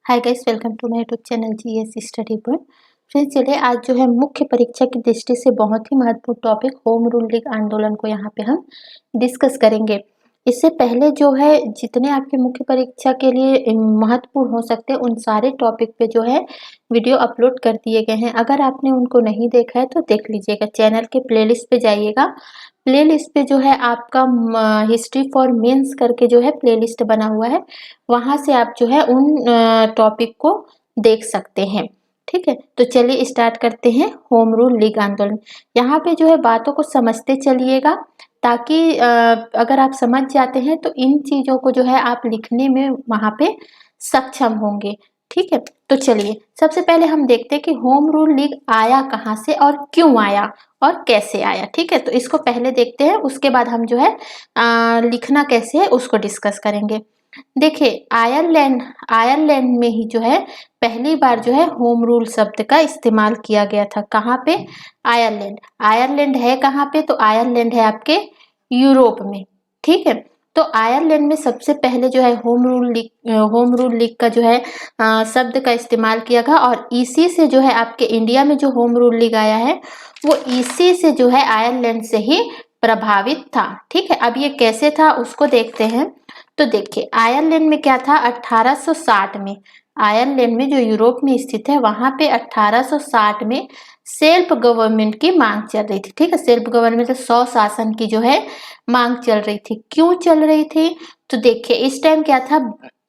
Hi guys, welcome to my YouTube channel GS study point. Friends, चलिए आज जो है मुख्य परीक्षा की दृष्टि से बहुत ही महत्वपूर्ण टॉपिक होम रूल लीग आंदोलन को यहाँ पे हम डिस्कस करेंगे। इससे पहले जो है जितने आपके मुख्य परीक्षा के लिए महत्वपूर्ण हो सकते हैं उन सारे टॉपिक पे जो है वीडियो अपलोड कर दिए गए हैं। अगर आपने उनको नहीं देखा है तो देख लीजिएगा, चैनल के प्लेलिस्ट पे जाइएगा। प्लेलिस्ट पे जो है आपका हिस्ट्री फॉर मेंस करके जो है प्लेलिस्ट बना हुआ है, वहां से आप जो है उन टॉपिक को देख सकते हैं। ठीक है, तो चलिए स्टार्ट करते हैं होम रूल लीग आंदोलन। यहाँ पे जो है बातों को समझते चलिएगा, ताकि अगर आप समझ जाते हैं तो इन चीजों को जो है आप लिखने में वहां पे सक्षम होंगे। ठीक है, तो चलिए सबसे पहले हम देखते हैं कि होम रूल लीग आया कहाँ से और क्यों आया और कैसे आया। ठीक है, तो इसको पहले देखते हैं, उसके बाद हम जो है लिखना कैसे है उसको डिस्कस करेंगे। देखिए, आयरलैंड में ही जो है पहली बार जो है होम रूल शब्द का इस्तेमाल किया गया था। कहाँ पे? आयरलैंड है कहाँ पे? तो आयरलैंड है आपके यूरोप में। ठीक है, तो आयरलैंड में सबसे पहले जो है होम रूल लीग का जो है शब्द का इस्तेमाल किया गया, और इसी से जो है आपके इंडिया में जो होम रूल लीग आया है वो इसी से जो है आयरलैंड से ही प्रभावित था। ठीक है, अब ये कैसे था उसको देखते हैं। तो देखिए, आयरलैंड में क्या था 1860 में, आयरलैंड में जो यूरोप में स्थित है वहां पे 1860 में सेल्फ गवर्नमेंट की मांग चल रही थी। ठीक है, सेल्फ गवर्नमेंट स्वशासन की जो है मांग चल रही थी। क्यों चल रही थी? तो देखिए, इस टाइम क्या था,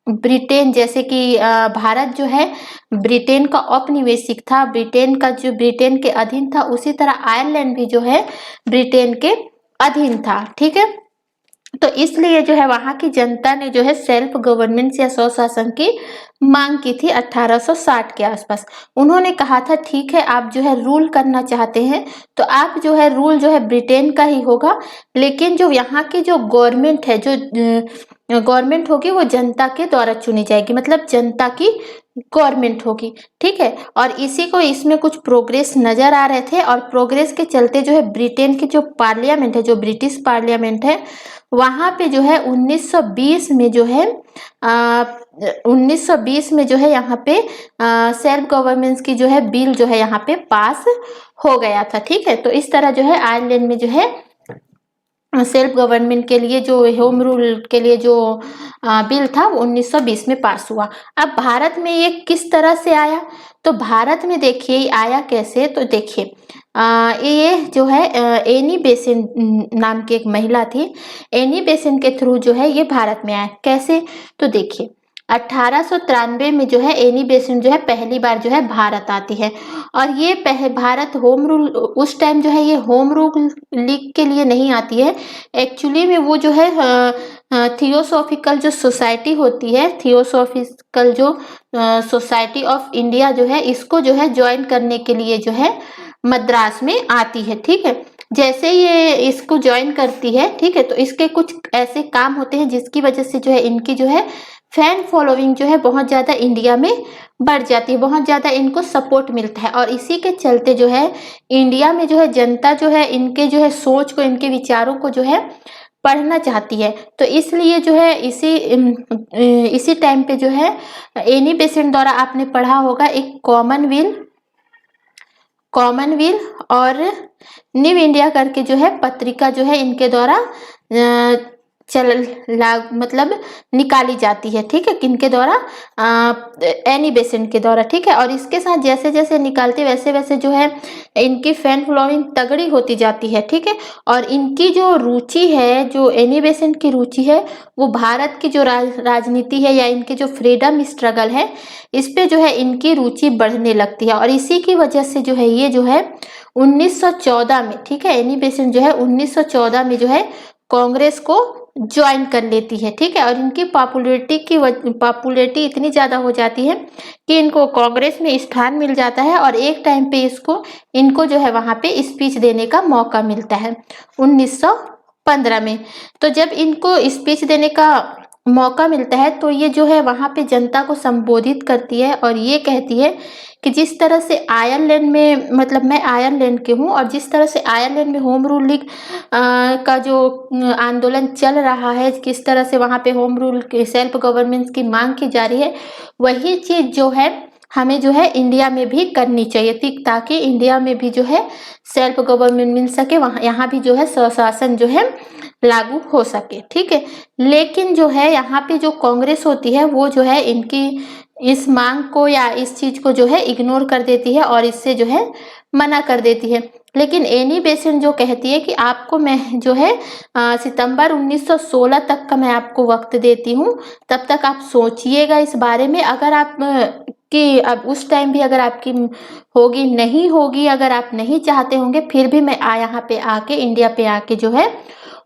ब्रिटेन, जैसे कि भारत जो है ब्रिटेन का औपनिवेशिक था, ब्रिटेन के अधीन था, उसी तरह आयरलैंड भी जो है ब्रिटेन के अधीन था। ठीक है, तो इसलिए जो है वहां की जनता ने जो है सेल्फ गवर्नमेंट या स्वशासन की मांग की थी 1860 के आसपास। उन्होंने कहा था ठीक है, आप जो है रूल करना चाहते हैं तो आप जो है रूल जो है ब्रिटेन का ही होगा, लेकिन जो यहाँ की जो गवर्नमेंट है, जो गवर्नमेंट होगी वो जनता के द्वारा चुनी जाएगी, मतलब जनता की गवर्नमेंट होगी। ठीक है, और इसी को इसमें कुछ प्रोग्रेस नजर आ रहे थे, और प्रोग्रेस के चलते जो है ब्रिटेन की जो पार्लियामेंट है, जो ब्रिटिश पार्लियामेंट है, वहां पे जो है 1920 में जो है 1920 में जो है यहाँ पे सेल्फ गवर्नेंस की जो है बिल जो है यहाँ पे पास हो गया था। ठीक है, तो इस तरह जो है आयरलैंड में जो है सेल्फ गवर्नमेंट के लिए जो होम रूल के लिए जो बिल था वो 1920 में पास हुआ। अब भारत में ये किस तरह से आया? तो भारत में देखिए आया कैसे, तो देखिए ये जो है एनी बेसेंट नाम की एक महिला थी, एनी बेसेंट के थ्रू जो है ये भारत में आया। कैसे? तो देखिए 1893 में जो है एनी बेसेंट जो है पहली बार जो है भारत आती है, और ये भारत होम रूल उस टाइम जो है ये होम रूल लीग के लिए नहीं आती है। एक्चुअली में वो जो है थियोसॉफिकल जो सोसाइटी होती है, थियोसॉफिकल जो सोसाइटी ऑफ इंडिया जो है, इसको जो है ज्वाइन करने के लिए जो है मद्रास में आती है। ठीक है, जैसे ये इसको ज्वाइन करती है, ठीक है, तो इसके कुछ ऐसे काम होते हैं जिसकी वजह से जो है इनकी जो है फैन फॉलोइंग जो है बहुत ज्यादा इंडिया में बढ़ जाती है, बहुत ज्यादा इनको सपोर्ट मिलता है, और इसी के चलते जो है इंडिया में जो है जनता जो है इनके जो है सोच को, इनके विचारों को जो है पढ़ना चाहती है। तो इसलिए जो है इसी टाइम पे जो है एनी बेसेंट द्वारा आपने पढ़ा होगा एक कॉमनवेल और न्यू इंडिया करके जो है पत्रिका जो है इनके द्वारा मतलब निकाली जाती है। ठीक है, किनके द्वारा? एनी बेसेंट के द्वारा। ठीक है, और इसके साथ जैसे जैसे निकालते वैसे वैसे जो है इनकी फैन फॉलोइंग तगड़ी होती जाती है। ठीक है, और इनकी जो रुचि है, जो एनी बेसेंट की रुचि है, वो भारत की जो राजनीति है या इनके जो फ्रीडम स्ट्रगल है, इस पे जो है इनकी रुचि बढ़ने लगती है, और इसी की वजह से जो है ये जो है 1914 में, ठीक है, एनी बेसेंट जो है 1914 में जो है कांग्रेस को ज्वाइन कर लेती है। ठीक है, और इनकी पॉपुलैरिटी इतनी ज्यादा हो जाती है कि इनको कांग्रेस में स्थान मिल जाता है, और एक टाइम पे इनको जो है वहां पे स्पीच देने का मौका मिलता है 1915 में। तो जब इनको स्पीच देने का मौका मिलता है तो ये जो है वहाँ पे जनता को संबोधित करती है और ये कहती है कि जिस तरह से आयरलैंड में, मतलब मैं आयरलैंड की हूँ, और जिस तरह से आयरलैंड में होम रूल लीग का जो आंदोलन चल रहा है, किस तरह से वहाँ पे होम रूल सेल्फ गवर्नमेंट की मांग की जा रही है, वही चीज़ जो है हमें जो है इंडिया में भी करनी चाहिए ताकि इंडिया में भी जो है सेल्फ गवर्नमेंट मिल सके, वहाँ यहाँ भी जो है स्वशासन जो है लागू हो सके। ठीक है, लेकिन जो है यहाँ पे जो कांग्रेस होती है वो जो है इनकी इस मांग को या इस चीज को जो है इग्नोर कर देती है और इससे जो है मना कर देती है। लेकिन एनी बेसेंट जो कहती है कि आपको मैं जो है सितंबर 1916 तक का मैं आपको वक्त देती हूँ, तब तक आप सोचिएगा इस बारे में। अगर आप कि अब उस टाइम भी अगर आपकी होगी नहीं होगी, अगर आप नहीं चाहते होंगे, फिर भी मैं यहाँ पे आके इंडिया पे आके जो है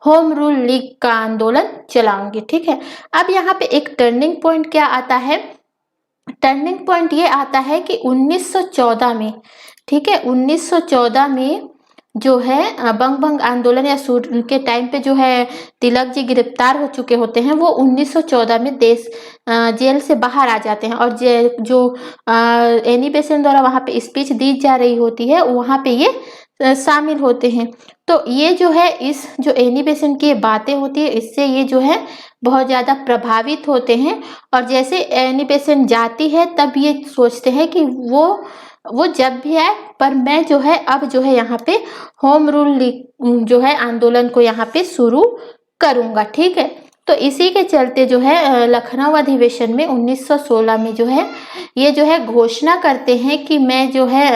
होम रूल लीग का आंदोलन चलाऊंगी। ठीक है, अब यहाँ पे एक टर्निंग पॉइंट क्या आता है, टर्निंग पॉइंट ये आता है कि 1914 में, ठीक है, 1914 में जो है बंग बंग आंदोलन या सूट के टाइम पे जो है तिलक जी गिरफ्तार हो चुके होते हैं, वो 1914 में देश जेल से बाहर आ जाते हैं और जो एनी बेसेंट द्वारा वहाँ पे स्पीच दी जा रही होती है वहाँ पे ये शामिल होते हैं। तो ये जो है इस जो एनी बेसेंट की बातें होती है इससे ये जो है बहुत ज़्यादा प्रभावित होते हैं और जैसे एनी बेसेंट जाती है तब ये सोचते हैं कि वो जब भी आए पर मैं जो है अब जो है यहाँ पे होम रूल जो है आंदोलन को यहाँ पे शुरू करूँगा। ठीक है, तो इसी के चलते जो है लखनऊ अधिवेशन में 1916 में जो है ये जो है घोषणा करते हैं कि मैं जो है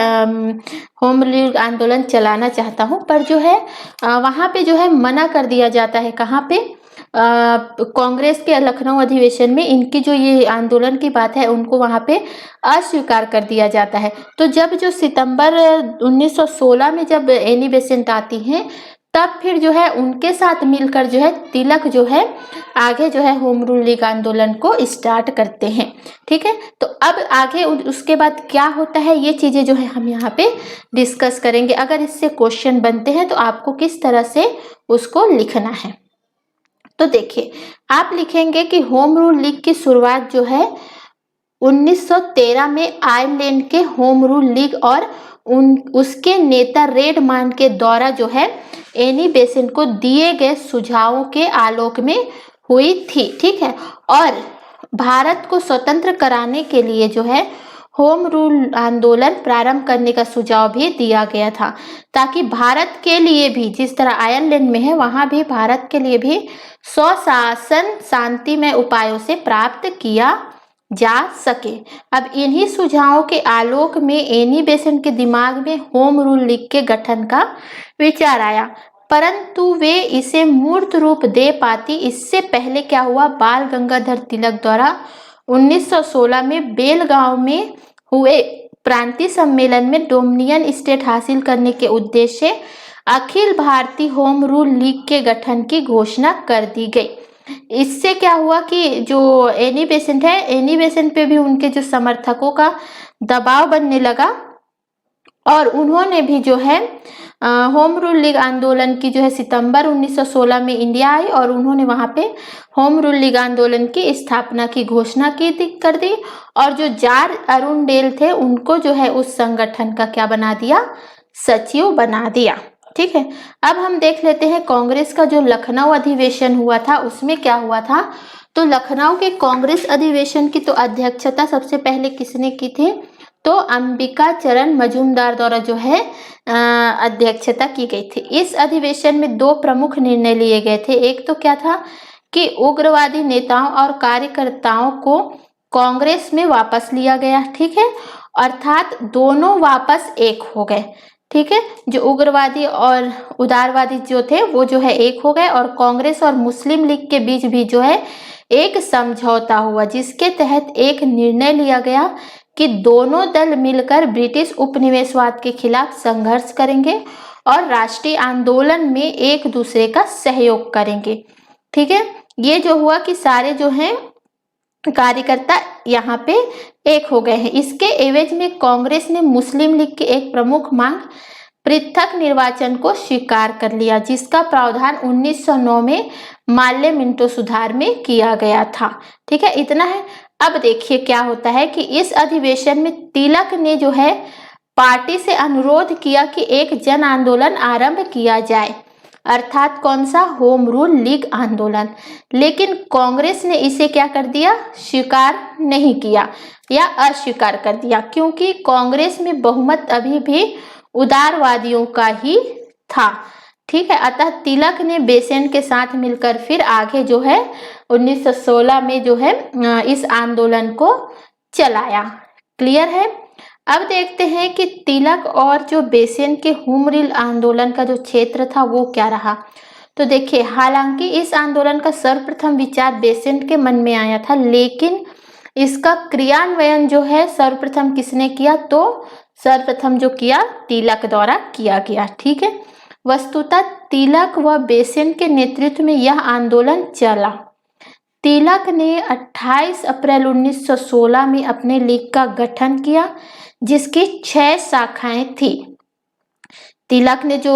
होम रूल आंदोलन चलाना चाहता हूँ, पर जो है वहाँ पे जो है मना कर दिया जाता है। कहाँ पे? कांग्रेस के लखनऊ अधिवेशन में इनकी जो ये आंदोलन की बात है उनको वहाँ पे अस्वीकार कर दिया जाता है। तो जब जो सितंबर 1916 में जब एनी बेसेंट आती हैं तब फिर जो है उनके साथ मिलकर जो है तिलक जो है आगे जो है होम रूल लीग आंदोलन को स्टार्ट करते हैं। ठीक है, तो अब आगे उसके बाद क्या होता है ये चीज़ें जो है हम यहाँ पे डिस्कस करेंगे। अगर इससे क्वेश्चन बनते हैं तो आपको किस तरह से उसको लिखना है। तो देखिए, आप लिखेंगे कि होम रूल लीग की शुरुआत जो है 1913 में आयरलैंड के होम रूल लीग और उसके नेता रेडमान के द्वारा जो है एनी बेसेंट को दिए गए सुझावों के आलोक में हुई थी। ठीक है, और भारत को स्वतंत्र कराने के लिए जो है होम रूल आंदोलन प्रारंभ करने का सुझाव भी दिया गया था ताकि भारत के लिए भी जिस तरह आयरलैंड में है वहां भी भारत के लिए भी स्वशासन शांतिमय उपायों से प्राप्त किया जा सके। अब इन्हीं सुझावों के आलोक में एनी बेसेंट के दिमाग में होम रूल लीग के गठन का विचार आया, परंतु वे इसे मूर्त रूप दे पाती इससे पहले क्या हुआ, बाल गंगाधर तिलक द्वारा 1916 में बेलगांव में हुए प्रांतीय सम्मेलन में डोमिनियन स्टेट हासिल करने के उद्देश्य से Akhil Bharatiya home rule league के गठन की घोषणा कर दी गई। इससे क्या हुआ कि जो एनी बेसेंट है, एनी बेसेंट पे भी उनके जो समर्थकों का दबाव बनने लगा और उन्होंने भी जो है होम रूल लीग आंदोलन की जो है सितंबर 1916 में इंडिया आई और उन्होंने वहाँ पे होम रूल लीग आंदोलन की स्थापना की घोषणा कर दी और जो जार अरुणडेल थे उनको जो है उस संगठन का क्या बना दिया, सचिव बना दिया। ठीक है, अब हम देख लेते हैं कांग्रेस का जो लखनऊ अधिवेशन हुआ था उसमें क्या हुआ था। तो लखनऊ के कांग्रेस अधिवेशन की तो अध्यक्षता सबसे पहले किसने की थी, तो अंबिका चरण मजूमदार द्वारा जो है अध्यक्षता की गई थी। इस अधिवेशन में दो प्रमुख निर्णय लिए गए थे। एक तो क्या था कि उग्रवादी नेताओं और कार्यकर्ताओं को कांग्रेस में वापस लिया गया। ठीक है, अर्थात दोनों वापस एक हो गए। ठीक है, जो उग्रवादी और उदारवादी जो थे वो जो है एक हो गए और कांग्रेस और मुस्लिम लीग के बीच भी जो है एक समझौता हुआ जिसके तहत एक निर्णय लिया गया कि दोनों दल मिलकर ब्रिटिश उपनिवेशवाद के खिलाफ संघर्ष करेंगे और राष्ट्रीय आंदोलन में एक दूसरे का सहयोग करेंगे। ठीक है, ये जो हुआ कि सारे जो हैं कार्यकर्ता यहाँ पे एक हो गए हैं। इसके एवज में कांग्रेस ने मुस्लिम लीग की एक प्रमुख मांग पृथक निर्वाचन को स्वीकार कर लिया, जिसका प्रावधान 1909 में माल्य मिंटो सुधार में किया गया था। ठीक है, इतना है। अब देखिए क्या होता है कि इस अधिवेशन में तिलक ने जो है पार्टी से अनुरोध किया कि एक जन आंदोलन आरंभ किया जाए, अर्थात कौन सा, होम रूल लीग आंदोलन। लेकिन कांग्रेस ने इसे क्या कर दिया, स्वीकार नहीं किया या अस्वीकार कर दिया, क्योंकि कांग्रेस में बहुमत अभी भी उदारवादियों का ही था। ठीक है, अतः तिलक ने बेसेंट के साथ मिलकर फिर आगे जो है 1916 में जो है इस आंदोलन को चलाया। क्लियर है। अब देखते हैं कि तिलक और जो बेसेंट के होम रूल आंदोलन का जो क्षेत्र था वो क्या रहा। तो देखिए, हालांकि इस आंदोलन का सर्वप्रथम विचार बेसेंट के मन में आया था, लेकिन इसका क्रियान्वयन जो है सर्वप्रथम किसने किया, तो सर्वप्रथम जो किया तिलक द्वारा किया गया। ठीक है, वस्तुतः तिलक व बेसेंट के नेतृत्व में यह आंदोलन चला। तिलक ने 28 अप्रैल 1916 में अपने लीग का गठन किया, जिसकी 6 शाखाएं थी। तिलक ने जो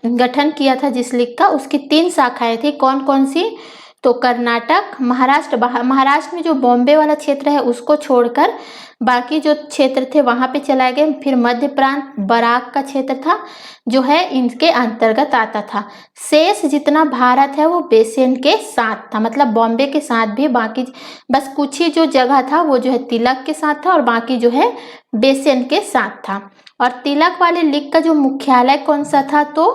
गठन किया था जिस लीग का, उसकी 3 शाखाएं थी। कौन कौन सी, तो कर्नाटक, महाराष्ट्र में जो बॉम्बे वाला क्षेत्र है उसको छोड़कर बाकी जो क्षेत्र थे वहां पे चलाए गए। फिर मध्य प्रांत, बराक का क्षेत्र था जो है इनके अंतर्गत आता था। शेष जितना भारत है वो बेसेंट के साथ था, मतलब बॉम्बे के साथ भी, बाकी बस कुछ ही जो जगह था वो जो है तिलक के साथ था और बाकी जो है बेसेंट के साथ था। और तिलक वाले लीग का जो मुख्यालय कौन सा था, तो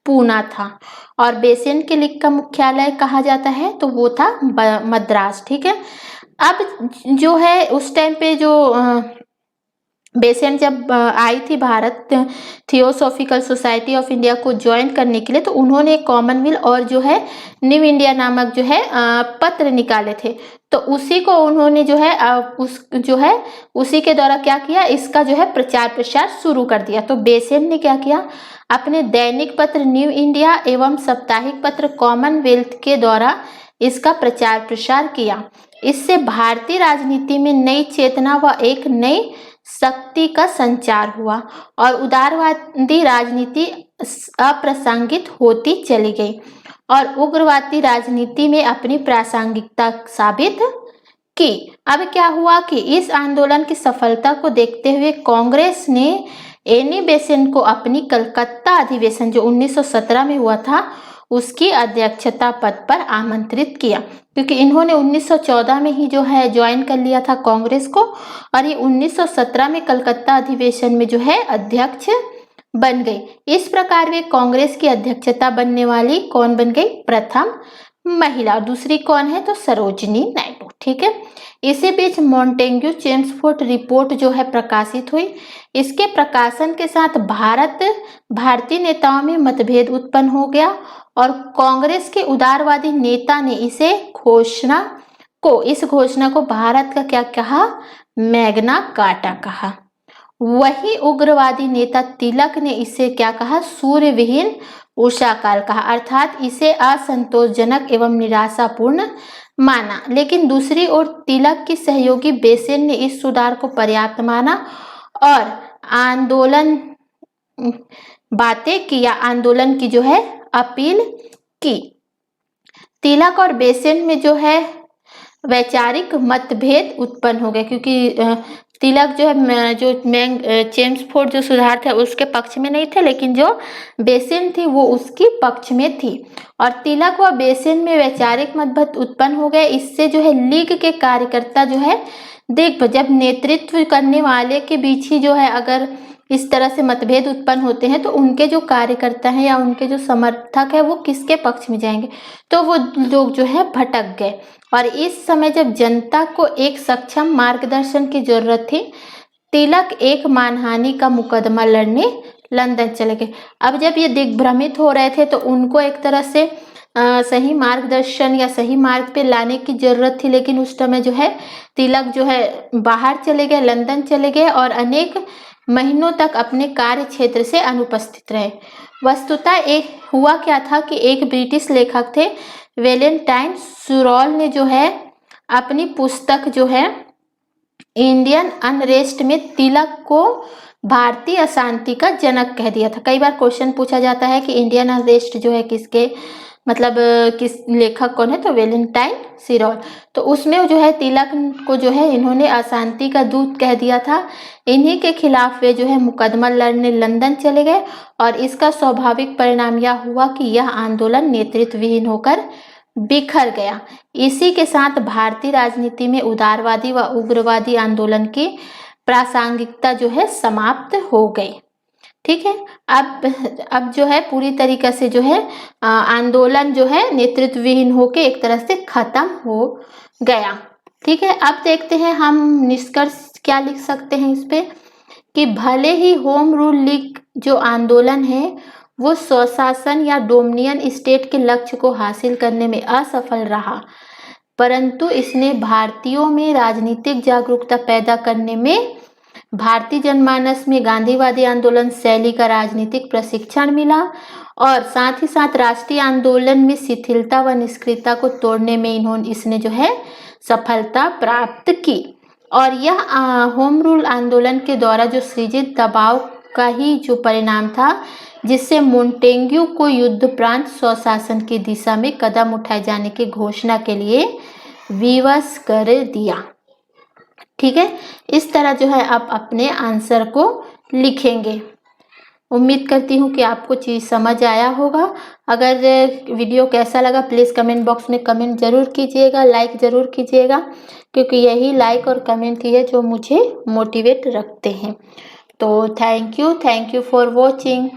पूना था। और बेसेंट के लीग का मुख्यालय कहा जाता है तो वो था मद्रास। ठीक है, अब जो है उस टाइम पे जो बेसेंट जब आई थी Bharat theosophical society of India को ज्वाइन करने के लिए, तो उन्होंने कॉमनवेल्थ और जो है न्यू इंडिया नामक जो है पत्र निकाले थे। तो उसी को उन्होंने जो है उसी के द्वारा क्या किया, इसका जो है प्रचार प्रसार शुरू कर दिया। तो बेसेंट ने क्या किया, अपने दैनिक पत्र न्यू इंडिया एवं साप्ताहिक पत्र कॉमनवेल्थ के द्वारा इसका प्रचार प्रसार किया। इससे भारतीय राजनीति में नई चेतना व एक नई शक्ति का संचार हुआ और उदारवादी राजनीति अप्रासंगिक होती चली गई और उग्रवादी राजनीति में अपनी प्रासंगिकता साबित की। अब क्या हुआ कि इस आंदोलन की सफलता को देखते हुए कांग्रेस ने एनी बेसेंट को अपनी कलकत्ता अधिवेशन जो 1917 में हुआ था उसकी अध्यक्षता पद पर आमंत्रित किया, क्योंकि इन्होंने 1914 में ही जो है ज्वाइन कर लिया था कांग्रेस को और ये 1917 में कलकत्ता अधिवेशन में जो है अध्यक्ष बन गई। इस प्रकार वे कांग्रेस की अध्यक्षता बनने वाली कौन बन गई, प्रथम महिला। दूसरी कौन है, तो सरोजिनी नायडू। ठीक है, इसी बीच मॉन्टेग्यू चेम्सफोर्ड रिपोर्ट जो है प्रकाशित हुई। इसके प्रकाशन के साथ भारतीय नेताओं में मतभेद उत्पन्न हो गया और कांग्रेस के उदारवादी नेता ने इस घोषणा को भारत का क्या कहा, मैग्ना कार्टा कहा। वही उग्रवादी नेता तिलक ने इसे क्या कहा, सूर्य विहीन उषा काल कहा, अर्थात इसे असंतोषजनक एवं निराशापूर्ण माना। लेकिन दूसरी ओर तिलक की सहयोगी बेसेंट ने इस सुधार को पर्याप्त माना और आंदोलन की जो है अपील की। तिलक और बेसेंट में जो है वैचारिक मतभेद उत्पन्न हो गए, क्योंकि तिलक जो है चेम्सफोर्ड जो सुधार थे उसके पक्ष में नहीं थे, लेकिन जो बेसेंट थी वो उसकी पक्ष में थी और तिलक व बेसेंट में वैचारिक मतभेद उत्पन्न हो गए। इससे जो है लीग के कार्यकर्ता जो है जब नेतृत्व करने वाले के बीच ही जो है अगर इस तरह से मतभेद उत्पन्न होते हैं तो उनके जो कार्यकर्ता हैं या उनके जो समर्थक है वो किसके पक्ष में जाएंगे, तो वो लोग जो है भटक गए। और इस समय जब जनता को एक सक्षम मार्गदर्शन की जरूरत थी, तिलक एक मानहानि का मुकदमा लड़ने लंदन चले गए। अब जब ये दिग्भ्रमित हो रहे थे तो उनको एक तरह से सही मार्गदर्शन या सही मार्ग पे लाने की जरूरत थी, लेकिन उस समय जो है तिलक जो है बाहर चले गए, लंदन चले गए और अनेक महीनों तक अपने कार्य क्षेत्र से अनुपस्थित रहे। वस्तुतः एक हुआ क्या था कि एक ब्रिटिश लेखक थे वेलेंटाइन सुरॉल ने जो है अपनी पुस्तक जो है इंडियन अनरेस्ट में तिलक को भारतीय अशांति का जनक कह दिया था। कई बार क्वेश्चन पूछा जाता है कि इंडियन अरेस्ट जो है किसके मतलब किस लेखक कौन है, तो वैलेंटाइन सिरोल। तो उसमें जो है तिलक को जो है इन्होंने अशांति का दूत कह दिया था। इन्हीं के खिलाफ वे जो है मुकदमा लड़ने लंदन चले गए और इसका स्वाभाविक परिणाम यह हुआ कि यह आंदोलन नेतृत्वहीन होकर बिखर गया। इसी के साथ भारतीय राजनीति में उदारवादी व उग्रवादी आंदोलन की प्रासंगिकता जो है समाप्त हो गई। ठीक है, अब जो है पूरी तरीके से जो है आंदोलन जो है नेतृत्वहीन होके एक तरह से खत्म हो गया। ठीक है, अब देखते हैं हम निष्कर्ष क्या लिख सकते हैं इस पे कि भले ही होम रूल लीग जो आंदोलन है वो स्वशासन या डोमिनियन स्टेट के लक्ष्य को हासिल करने में असफल रहा, परंतु इसने भारतीयों में राजनीतिक जागरूकता पैदा करने में भारतीय जनमानस में गांधीवादी आंदोलन शैली का राजनीतिक प्रशिक्षण मिला और साथ ही साथ राष्ट्रीय आंदोलन में शिथिलता व निष्क्रियता को तोड़ने में इसने जो है सफलता प्राप्त की। और यह होम रूल आंदोलन के द्वारा जो सृजित दबाव का ही जो परिणाम था, जिससे मोंटेग्यू को युद्धोपरांत स्वशासन की दिशा में कदम उठाए जाने की घोषणा के लिए विवश कर दिया। ठीक है, इस तरह जो है आप अपने आंसर को लिखेंगे। उम्मीद करती हूँ कि आपको चीज़ समझ आया होगा। अगर वीडियो कैसा लगा प्लीज़ कमेंट बॉक्स में कमेंट ज़रूर कीजिएगा, लाइक ज़रूर कीजिएगा, क्योंकि यही लाइक और कमेंट ही है जो मुझे मोटिवेट रखते हैं। तो थैंक यू फॉर वॉचिंग।